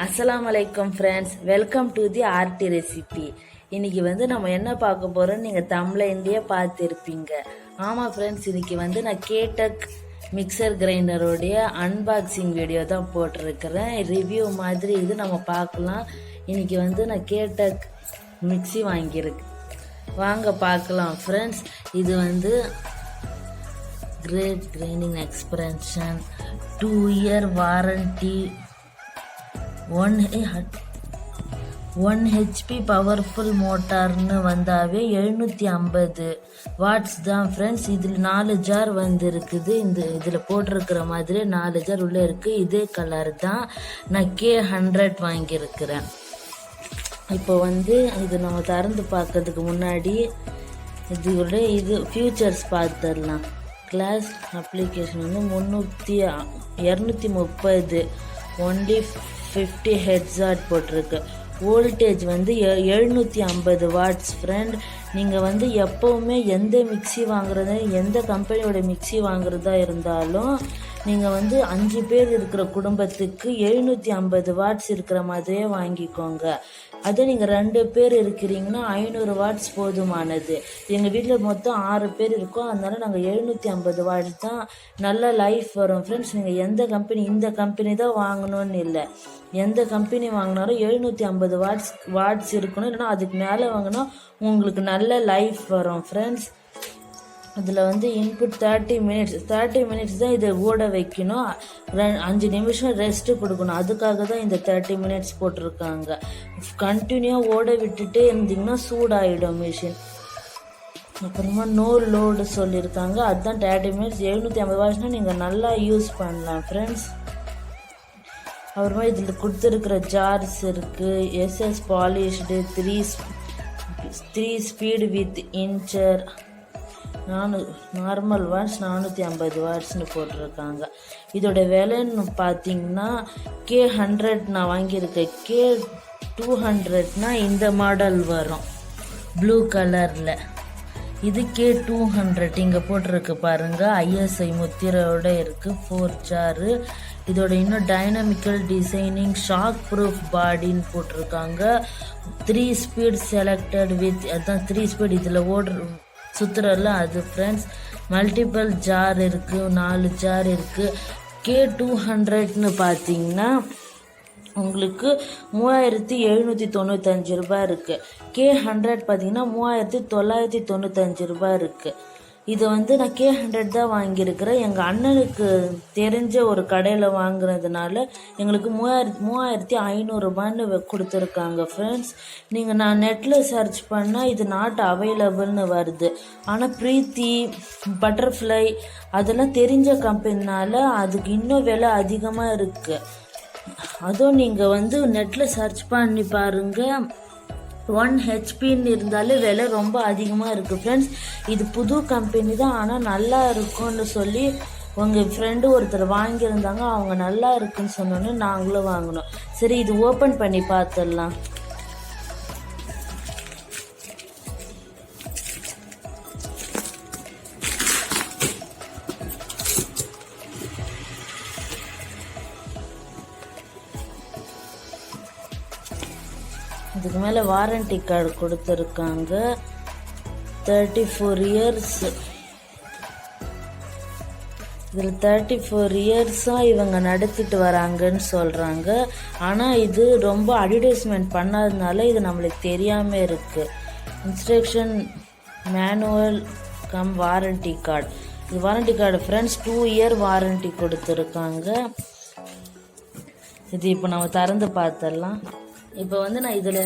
அஸ்ஸலாமு அலைக்கும் friends, welcome to the ஆர்டி ரெசிபி. இன்னைக்கு நம்ம என்ன பார்க்க போறோம், நீங்கள் தமிழ்லேயே பார்த்துருப்பீங்க. ஆமாம் ஃப்ரெண்ட்ஸ், இன்னைக்கு நான் கேடெக் மிக்சர் கிரைண்டருடைய அன்பாக்சிங் வீடியோ தான் போட்டிருக்கிறேன். ரிவ்யூ மாதிரி இது நம்ம பார்க்கலாம். இன்னைக்கு நான் கேடெக் மிக்சி வாங்கியிருக்கு, வாங்க பார்க்கலாம் ஃப்ரெண்ட்ஸ். இது great grinding expansion 2 year warranty, 1 HP powerful மோட்டார்னு வந்தாவே 750 வாட்ஸ் தான் ஃப்ரெண்ட்ஸ். இதில் 4 ஜார் இருக்குது. இதில் போட்டிருக்கிற மாதிரி 4 ஜார் உள்ளே இருக்குது. இதே கலர் தான். நான் K100 வாங்கியிருக்கிறேன். இப்போ இது நம்ம திறந்து பார்க்கறதுக்கு முன்னாடி இது ஃபியூச்சர்ஸ் பார்த்துடலாம். கிளாஸ் அப்ளிகேஷன் 230 ஒன்லி 50 ஹெட்ஸாட் போட்டிருக்கு. Voltage 750 watts friend. நீங்கள் எப்போவுமே எந்த மிக்சி வாங்குறதா, எந்த கம்பெனியோட மிக்சி வாங்குறதா இருந்தாலும் நீங்கள் 5 பேர் இருக்கிற குடும்பத்துக்கு 750 வாட்ஸ் இருக்கிற மாதிரியே வாங்கிக்கோங்க. அதே நீங்கள் 2 பேர் இருக்கிறீங்கன்னா 500 வாட்ஸ் போதுமானது. எங்கள் வீட்டில் மொத்தம் 6 பேர் இருக்கோம், அதனால நாங்கள் 750 வாட்ஸ் தான் நல்ல லைஃப் வரும் ஃப்ரெண்ட்ஸ். நீங்கள் எந்த கம்பெனி, இந்த கம்பெனி தான் வாங்கணும்னு இல்லை, எந்த கம்பெனி வாங்கினாலும் 750 வாட்ஸ் இருக்கணும். இல்லைன்னா அதுக்கு மேலே வாங்கினா உங்களுக்கு நல்ல லைஃப் வரும் ஃப்ரெண்ட்ஸ். இதில் இன்புட் 30 மினிட்ஸ் தான் இதை ஓட வைக்கணும். 5 நிமிஷம் ரெஸ்ட்டு கொடுக்கணும். அதுக்காக தான் இந்த 30 மினிட்ஸ் போட்டிருக்காங்க. கண்டினியூவாக ஓட விட்டுட்டே இருந்தீங்கன்னா சூடாயிடும் மிஷின். அப்புறமா நோ லோடு சொல்லியிருக்காங்க, அதுதான் 30 மினிட்ஸ். 750 வாட்ஸ்னால் நீங்கள் நல்லா யூஸ் பண்ணலாம் ஃப்ரெண்ட்ஸ். அப்புறமா இதில் கொடுத்துருக்கிற ஜார்ஸ் இருக்குது. SS polished 3 speed with incher, normal watts 450 வாட்ஸ்னு போட்டிருக்காங்க. இதோட விலைன்னு பார்த்தீங்கன்னா K100 நான் வாங்கியிருக்கேன். K200னா இந்த மாடல் வரும் ப்ளூ கலரில். இது K200 இங்கே போட்டிருக்கு பாருங்க. ISI முத்திரையோட இருக்குது. 4 ஜாரு. இதோட இன்னும் டைனமிக்கல் டிசைனிங், ஷாக் ப்ரூஃப் பாடின்னு போட்டிருக்காங்க. 3 ஸ்பீட் செலக்டட் வித், அதுதான் 3 ஸ்பீட் இதில் சுத்துறல அது ஃப்ரெண்ட்ஸ். மல்டிபிள் ஜார் இருக்குது, 4 ஜார் இருக்குது. K200ன்னு பார்த்தீங்கன்னா உங்களுக்கு 3795 ரூபாய் இருக்குது. K100 பார்த்தீங்கன்னா 3995 ரூபாய் இருக்குது. இது நான் K100 தான் வாங்கியிருக்கிறேன். எங்கள் அண்ணனுக்கு தெரிஞ்ச ஒரு கடையில் வாங்குறதுனால எங்களுக்கு 3500 ரூபான்னு கொடுத்துருக்காங்க ஃப்ரெண்ட்ஸ். நான் நெட்டில் சர்ச் பண்ணால் இது நாட் அவைலபிள்னு வருது. ஆனால் பிரீத்தி, பட்டர்ஃப்ளை அதெல்லாம் தெரிஞ்ச கம்பெனினால அதுக்கு இன்னும் விலை அதிகமாக இருக்குது. அதுவும் நீங்கள் நெட்டில் சர்ச் பண்ணி பாருங்கள். 1 HPன்னு இருந்தாலே விலை ரொம்ப அதிகமாக இருக்குது ஃப்ரெண்ட்ஸ். இது புது கம்பெனி தான், ஆனால் நல்லா இருக்கும்னு சொல்லி உங்கள் ஃப்ரெண்டு ஒருத்தர் வாங்கியிருந்தாங்க. அவங்க நல்லா இருக்குன்னு சொன்னோன்னு நாங்களும் வாங்கினோம். சரி, இது ஓப்பன் பண்ணி பார்த்துடலாம். இதுக்கு மேலே வாரண்டி கார்டு கொடுத்துருக்காங்க. 34 இயர்ஸ். இதில் 34 இயர்ஸாக இவங்க நடத்திட்டு வராங்கன்னு சொல்கிறாங்க. ஆனால் இது ரொம்ப அட்வர்டைஸ்மெண்ட் பண்ணாததுனால இது நம்மளுக்கு தெரியாமல் இருக்குது. Instruction manual cum warranty card. இது warranty card friends. 2 year warranty கொடுத்துருக்காங்க. இது இப்போ நம்ம திறந்து பார்த்துடலாம். இப்போ நான் இதில்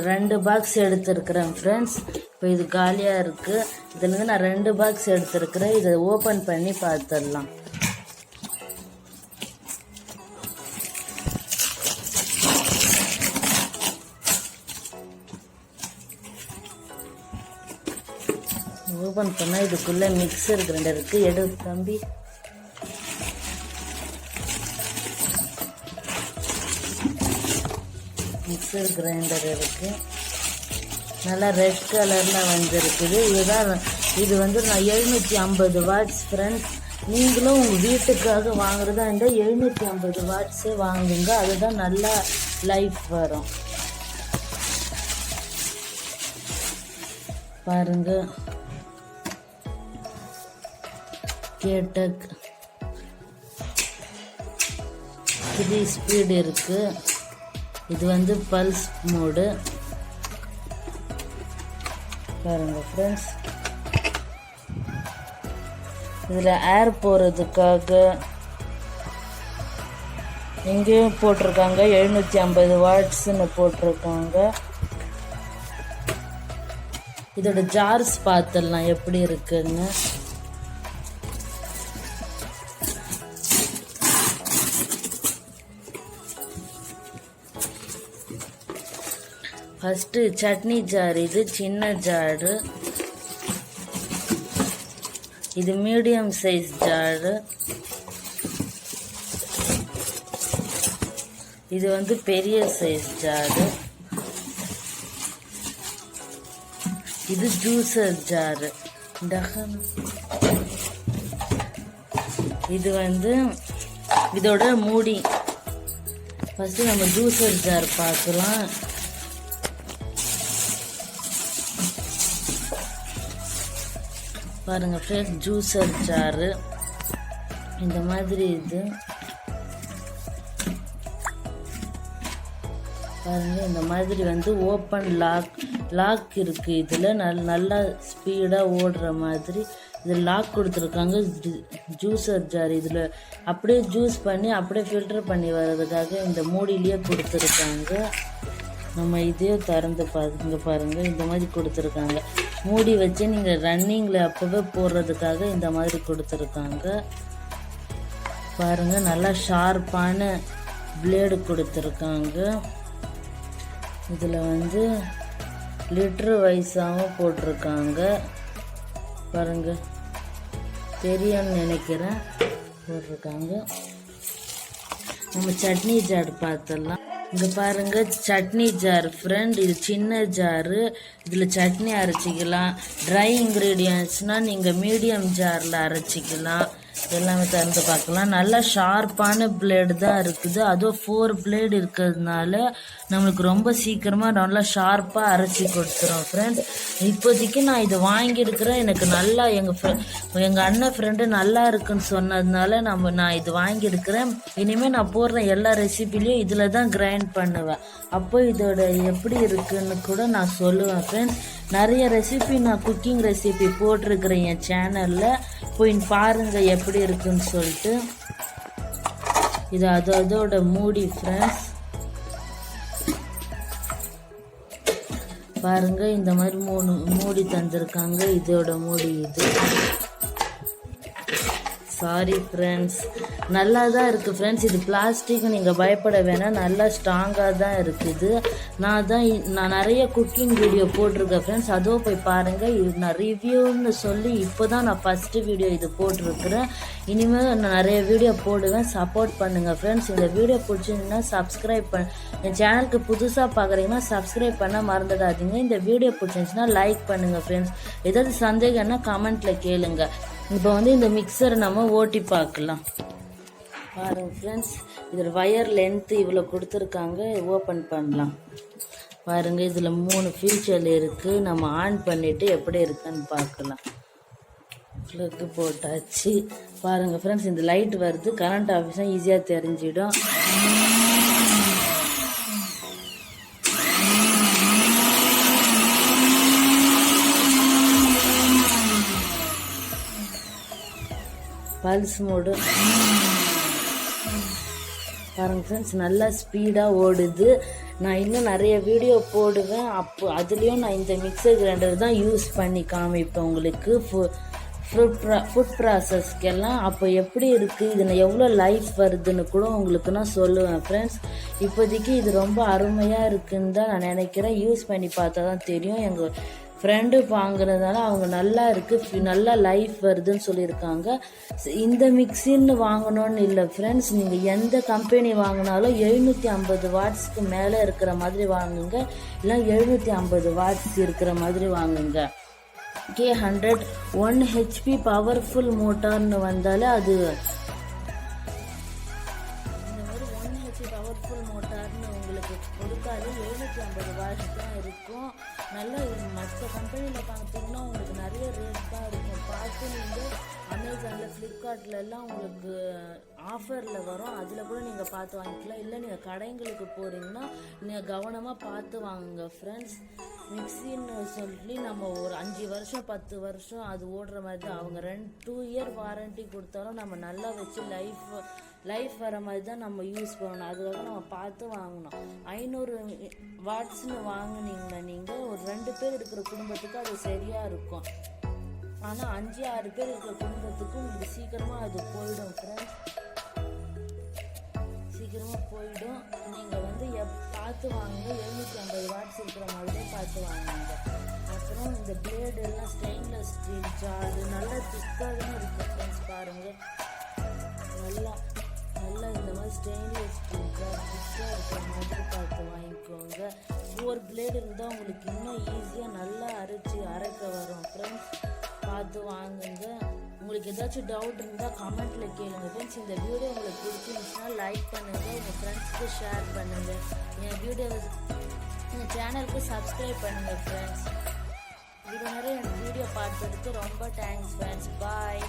2 பாக்ஸ் எடுத்துருக்கிறேன் ஃப்ரெண்ட்ஸ். இப்போ இது காலியாக இருக்குது. இதில் நான் 2 பாக்ஸ் எடுத்துருக்கிறேன். இதை ஓப்பன் பண்ணி பார்த்துடலாம். ஓப்பன் பண்ணால் இதுக்குள்ளே மிக்சர் கிரைண்டர் இருக்குது. எடு தம்பி. மிக்சர் கிரைண்டர் இருக்குது. நல்லா ரெட் கலரில் வந்துருக்குது. இது நான் 750 வாட்ஸ் ஃப்ரெண்ட்ஸ். நீங்களும் உங்கள் வீட்டுக்காக வாங்குறதா இருந்தால் 750 வாட்ஸே வாங்குங்க. அதுதான் நல்லா லைஃப் வரும். பாருங்க, கேட்டக் 3 ஸ்பீடு இருக்கு. இது வந்து பல்ஸ் மோடு. பாருங்க ஃப்ரெண்ட்ஸ், இதில் ஏர் போகிறதுக்காக எங்கேயும் போட்டிருக்காங்க 750 வாட்ஸ்ன்னு போட்டிருக்காங்க. இதோட ஜார்ஸ் பார்த்துடலாம் எப்படி இருக்குன்னு. ஃபஸ்ட்டு சட்னி ஜார், இது சின்ன ஜாரு. இது மீடியம் சைஸ் ஜாரு. இது வந்து பெரிய சைஸ் ஜாரு. இது ஜூஸர் ஜாரு. இது வந்து இதோட மூடி. ஃபஸ்ட்டு நம்ம ஜூஸர் ஜார் பார்க்கலாம். பாருங்க ஃப்ரெண்ட்ஸ், ஜூஸர் ஜாரு இந்த மாதிரி. இது பாருங்க, இந்த மாதிரி வந்து ஓப்பன் லாக் இருக்குது. இதில் நல்லா ஸ்பீடாக ஓடுற மாதிரி இது லாக் கொடுத்துருக்காங்க. ஜூஸர் ஜார் இதில் அப்படியே ஜூஸ் பண்ணி அப்படியே ஃபில்டர் பண்ணி வர்றதுக்காக இந்த மூடியிலேயே கொடுத்துருக்காங்க. நம்ம இதையே திறந்து இங்கே பாருங்கள், இந்த மாதிரி கொடுத்துருக்காங்க. மூடி வச்சு நீங்கள் ரன்னிங்கில் அப்போவே போடுறதுக்காக இந்த மாதிரி கொடுத்துருக்காங்க. பாருங்கள், நல்லா ஷார்ப்பான பிளேடு கொடுத்துருக்காங்க. இதில் வந்து லிட்ரு வைஸாகவும் போட்டிருக்காங்க. பாருங்கள், தெரியும்னு நினைக்கிறேன், போட்டிருக்காங்க. நம்ம சட்னி ஜார் பார்த்துடலாம். இங்கே பாருங்கள், சட்னி ஜார் ஃப்ரெண்ட். இது சின்ன ஜாரு. இதில் சட்னி அரைச்சிக்கலாம். ட்ரை இன்க்ரீடியன்ட்ஸ்னால் நீங்கள் மீடியம் ஜாரில் அரைச்சிக்கலாம். எல்லாமே திறந்து பார்க்கலாம். நல்லா ஷார்ப்பான பிளேடு தான் இருக்குது. அதுவும் 4 பிளேடு இருக்கிறதுனால நம்மளுக்கு ரொம்ப சீக்கிரமாக நல்லா ஷார்ப்பாக அரைச்சி கொடுத்துரும் ஃப்ரெண்ட்ஸ். இப்போதைக்கு நான் இதை வாங்கியிருக்கிறேன். எனக்கு நல்லா எங்கள் அண்ணன் ஃப்ரெண்டு நல்லா இருக்குன்னு சொன்னதுனால நான் இது வாங்கியிருக்கிறேன். இனிமேல் நான் போடுற எல்லா ரெசிபிலையும் இதில் தான் கிரைண்ட் பண்ணுவேன். அப்போ இதோட எப்படி இருக்குன்னு கூட நான் சொல்லுவேன் ஃப்ரெண்ட்ஸ். நிறைய ரெசிபி நான் குக்கிங் ரெசிபி போட்டிருக்கிறேன் என் சேனலில், போய் பாருங்கள் எப்படி இருக்குன்னு சொல்லிட்டு. இது அதோட மூடி ஃப்ரெண்ட்ஸ். பாருங்க, இந்த மாதிரி 3 மூடி தந்திருக்காங்க. இதோட மூடி இது. சாரி ஃப்ரெண்ட்ஸ், நல்லா தான் இருக்குது ஃப்ரெண்ட்ஸ். இது பிளாஸ்டிக், நீங்கள் பயப்பட வேணாம், நல்லா ஸ்ட்ராங்காக தான் இருக்குது. நான் நிறைய குக்கிங் வீடியோ போட்டிருக்கேன் ஃப்ரெண்ட்ஸ், அதுவும் போய் பாருங்கள். நான் ரிவ்யூன்னு சொல்லி இப்போ தான் நான் ஃபஸ்ட்டு வீடியோ இது போட்டிருக்கிறேன். இனிமேல் நான் நிறைய வீடியோ போடுவேன், சப்போர்ட் பண்ணுங்கள் ஃப்ரெண்ட்ஸ். இந்த வீடியோ பிடிச்சிங்கன்னா சப்ஸ்கிரைப் என் சேனலுக்கு புதுசாக பார்க்குறீங்கன்னா சப்ஸ்கிரைப் பண்ண மறந்துடாதீங்க. இந்த வீடியோ பிடிச்சிருந்துச்சுன்னா லைக் பண்ணுங்கள் ஃப்ரெண்ட்ஸ். ஏதாவது சந்தேகம்னா கமெண்ட்டில் கேளுங்க. இப்போ வந்து இந்த மிக்சரை நம்ம ஓட்டி பார்க்கலாம். பாருங்கள் ஃப்ரெண்ட்ஸ், இதில் வயர் லென்த்து இவ்வளோ கொடுத்துருக்காங்க. ஓப்பன் பண்ணலாம். பாருங்கள், இதில் 3 ஃபீச்சர் இருக்குது. நம்ம ஆன் பண்ணிவிட்டு எப்படி இருக்குன்னு பார்க்கலாம். ப்ளக்கு போட்டாச்சு. பாருங்கள் ஃப்ரெண்ட்ஸ், இந்த லைட் வருது. கரண்ட் ஆஃபீஸாக ஈஸியாக தெரிஞ்சிடும். பல்ஸ் மோடு பாருங்கள் ஃப்ரெண்ட்ஸ், நல்லா ஸ்பீடாக ஓடுது. நான் இன்னும் நிறைய வீடியோ போடுவேன். அப்போ அதுலேயும் நான் இந்த மிக்சர் கிரைண்டர் தான் யூஸ் பண்ணி காமிப்பேன் உங்களுக்கு. ஃபுட் ப்ராசஸ்க்கெல்லாம் அப்போ எப்படி இருக்குது, இதில் எவ்வளோ லைஃப் வருதுன்னு கூட உங்களுக்கு நான் சொல்லுவேன் ஃப்ரெண்ட்ஸ். இப்போதைக்கு இது ரொம்ப அருமையாக இருக்குதுன்னு தான் நான் நினைக்கிறேன். யூஸ் பண்ணி பார்த்தா தான் தெரியும். எங்கள் ஃப்ரெண்டு வாங்குறதுனால அவங்க நல்லா இருக்குது, நல்லா லைஃப் வருதுன்னு சொல்லியிருக்காங்க. இந்த மிக்சின்னு வாங்கணும்னு இல்லை ஃப்ரெண்ட்ஸ், நீங்கள் எந்த கம்பெனி வாங்கினாலும் 750 வாட்ஸ்க்கு மேலே இருக்கிற மாதிரி வாங்குங்க, இல்லை 750 வாட்ஸ் இருக்கிற மாதிரி வாங்குங்க. K100 1 HP பவர்ஃபுல் மோட்டார்னு வந்தாலே அது இந்த மாதிரி 1 HP பவர்ஃபுல் மோட்டார்னு உங்களுக்கு கொடுத்தாலே 750 வாட்ஸ் தான் இருக்கும். நல்லா மற்ற கம்பெனியில் பார்த்தீங்கன்னா உங்களுக்கு நிறைய ரேட் தான் இருக்கும். பார்த்து நீங்கள் அமேசானில் ஃப்ளிப்கார்ட்டில் எல்லாம் உங்களுக்கு ஆஃபரில் வரும், அதில் கூட நீங்கள் பார்த்து வாங்கிக்கலாம். இல்லை நீங்கள் கடைங்களுக்கு போகிறீங்கன்னா நீங்கள் கவனமாக பார்த்து வாங்குங்க ஃப்ரெண்ட்ஸ். மிக்சின்னு சொல்லி நம்ம ஒரு 5 வருஷம் 10 வருஷம் அது ஓடுற மாதிரி தான். அவங்க 2 இயர் வாரண்ட்டி கொடுத்தாலும் நம்ம நல்லா வச்சு லைஃப் வர மாதிரி தான் நம்ம யூஸ் பண்ணணும். அதுக்காக நம்ம பார்த்து வாங்கணும். 500 வாட்ஸ்னு வாங்கினீங்கன்னா நீங்கள் ஒரு 2 பேர் இருக்கிற குடும்பத்துக்கு அது சரியாக இருக்கும். ஆனால் 5-6 பேர் இருக்கிற குடும்பத்துக்கு உங்களுக்கு சீக்கிரமாக அது போயிடும் ஃப்ரெண்ட்ஸ், சீக்கிரமாக போயிடும். நீங்கள் வந்து பார்த்து வாங்க, 750 வாட்ஸ் இருக்கிற மாதிரி பார்த்து வாங்குங்க. அப்புறம் இந்த பிளேடு எல்லாம் ஸ்டெயின்லெஸ் ஸ்டீல் ஜார் நல்லா திக்காக தான் இருக்குது ஃப்ரெண்ட்ஸ். பாருங்கள், நல்லா இந்த மாதிரி ஸ்டெயின்லெஸ் ஸ்டீல் ஜார் திக்காக இருக்கிற மாதிரி பார்த்து வாங்கிக்கோங்க. ஒவ்வொரு பிளேடு இருந்தால் உங்களுக்கு இன்னும் ஈஸியாக நல்லா அரைக்க வரும் ஃப்ரெண்ட்ஸ். பார்த்து வாங்குங்க. உங்களுக்கு ஏதாச்சும் டவுட் இருந்தால் கமெண்ட்டில் கேளுங்க ஃப்ரெண்ட்ஸ். இந்த வீடியோ உங்களுக்கு பிடிச்சிருந்துச்சுன்னா லைக் பண்ணுங்கள், உங்கள் ஃப்ரெண்ட்ஸுக்கு ஷேர் பண்ணுங்கள், என் சேனலுக்கு சப்ஸ்கிரைப் பண்ணுங்கள் ஃப்ரெண்ட்ஸ். இது நிறைய வீடியோ பார்த்ததுக்கு ரொம்ப தேங்க்ஸ் ஃப்ரெண்ட்ஸ். பாய்.